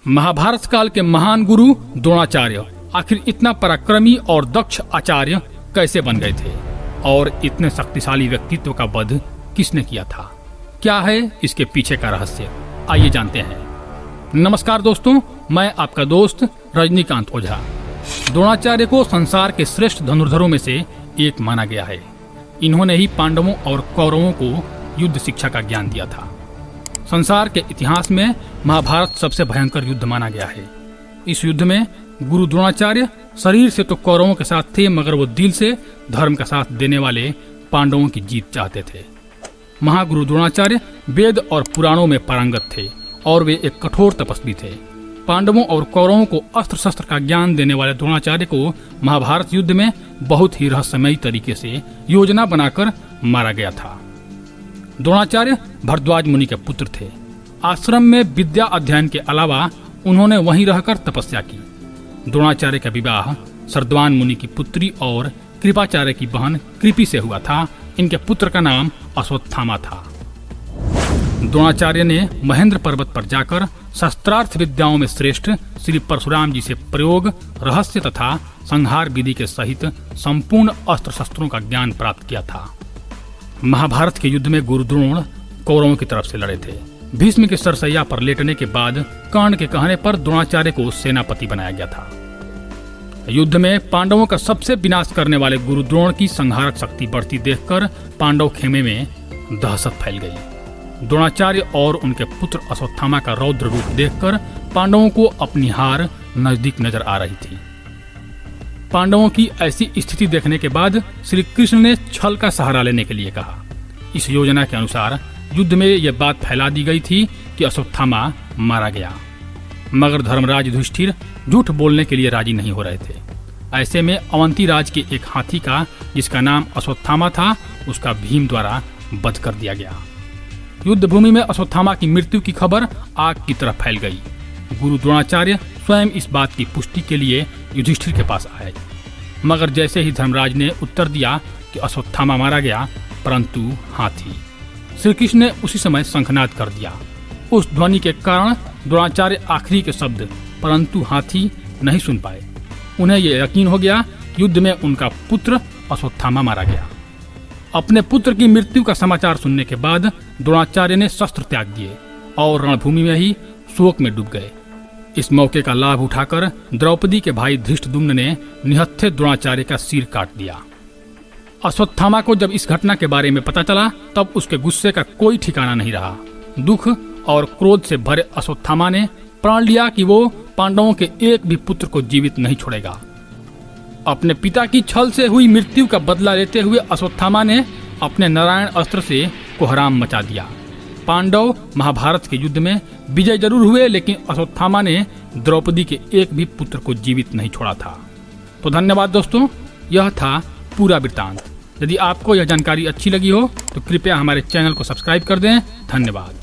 महाभारत काल के महान गुरु द्रोणाचार्य आखिर इतना पराक्रमी और दक्ष आचार्य कैसे बन गए थे और इतने शक्तिशाली व्यक्तित्व का वध किसने किया था? क्या है इसके पीछे का रहस्य? आइए जानते हैं। नमस्कार दोस्तों, मैं आपका दोस्त रजनीकांत ओझा। द्रोणाचार्य को संसार के श्रेष्ठ धनुर्धरों में से एक माना गया है। इन्होंने ही पांडवों और कौरवों को युद्ध शिक्षा का ज्ञान दिया था। संसार के इतिहास में महाभारत सबसे भयंकर युद्ध माना गया है। इस युद्ध में गुरु द्रोणाचार्य शरीर से तो कौरवों के साथ थे, मगर वो दिल से धर्म का साथ देने वाले पांडवों की जीत चाहते थे। महागुरु द्रोणाचार्य वेद और पुराणों में पारंगत थे और वे एक कठोर तपस्वी थे। पांडवों और कौरवों को अस्त्र शस्त्र का ज्ञान देने वाले द्रोणाचार्य को महाभारत युद्ध में बहुत ही रहस्यमयी तरीके से योजना बनाकर मारा गया था। द्रोणाचार्य भरद्वाज मुनि के पुत्र थे। आश्रम में विद्या अध्ययन के अलावा उन्होंने वहीं रहकर तपस्या की। द्रोणाचार्य का विवाह शरद्वान मुनि की पुत्री और कृपाचार्य की बहन कृपि से हुआ था। इनके पुत्र का नाम अश्वत्थामा था। द्रोणाचार्य ने महेंद्र पर्वत पर जाकर शस्त्रार्थ विद्याओं में श्रेष्ठ श्री परशुराम जी से प्रयोग, रहस्य तथा संहार विधि के सहित संपूर्ण अस्त्र शस्त्रों का ज्ञान प्राप्त किया था। महाभारत के युद्ध में गुरु द्रोण कौरवों की तरफ से लड़े थे। भीष्म के सरसैया पर लेटने के बाद कर्ण के कहने पर द्रोणाचार्य को सेनापति बनाया गया था। युद्ध में पांडवों का सबसे विनाश करने वाले गुरु द्रोण की संहारक शक्ति बढ़ती देखकर पांडव खेमे में दहशत फैल गई। द्रोणाचार्य और उनके पुत्र अश्वत्थामा का रौद्र रूप देखकर पांडवों को अपनी हार नजदीक नजर आ रही थी। पांडवों की ऐसी स्थिति देखने के बाद श्री कृष्ण ने छल का सहारा लेने के लिए कहा। इस योजना के अनुसार युद्ध में यह बात फैला दी गई थी कि अश्वत्थामा मारा गया, मगर धर्मराज युधिष्ठिर झूठ बोलने के लिए राजी नहीं हो रहे थे। ऐसे में अवंती राज के एक हाथी का, जिसका नाम अश्वत्थामा था, उसका भीम द्वारा वध कर दिया गया। युद्ध भूमि में अश्वत्थामा की मृत्यु की खबर आग की तरह फैल गई। गुरु द्रोणाचार्य स्वयं इस बात की पुष्टि के लिए युधिष्ठिर के पास आए, मगर जैसे ही धर्मराज ने उत्तर दिया कि अश्वत्थामा मारा गया, परंतु हाथी, श्री कृष्ण ने उसी समय शंखनाद कर दिया। उस ध्वनि के कारण द्रोणाचार्य आखिरी के शब्द परंतु हाथी नहीं सुन पाए। उन्हें यह यकीन हो गया कि युद्ध में उनका पुत्र अश्वत्थामा मारा गया। अपने पुत्र की मृत्यु का समाचार सुनने के बाद द्रोणाचार्य ने शस्त्र त्याग दिए और रणभूमि में ही शोक में डूब गए। इस मौके का लाभ उठाकर द्रौपदी के भाई धृष्टद्युम्न ने निहत्थे द्रोणाचार्य का सिर काट दिया। अश्वत्थामा को जब इस घटना के बारे में पता चला, तब उसके गुस्से का कोई ठिकाना नहीं रहा। दुख और क्रोध से भरे अश्वत्थामा ने प्रण लिया कि वो पांडवों के एक भी पुत्र को जीवित नहीं छोड़ेगा। अपने पिता की छल से हुई मृत्यु का बदला लेते हुए अश्वत्थामा ने अपने नारायण अस्त्र से कोहराम मचा दिया। पांडव महाभारत के युद्ध में विजय जरूर हुए, लेकिन अश्वत्थामा ने द्रौपदी के एक भी पुत्र को जीवित नहीं छोड़ा था। तो धन्यवाद दोस्तों, यह था पूरा वृत्तांत। यदि आपको यह जानकारी अच्छी लगी हो तो कृपया हमारे चैनल को सब्सक्राइब कर दें। धन्यवाद।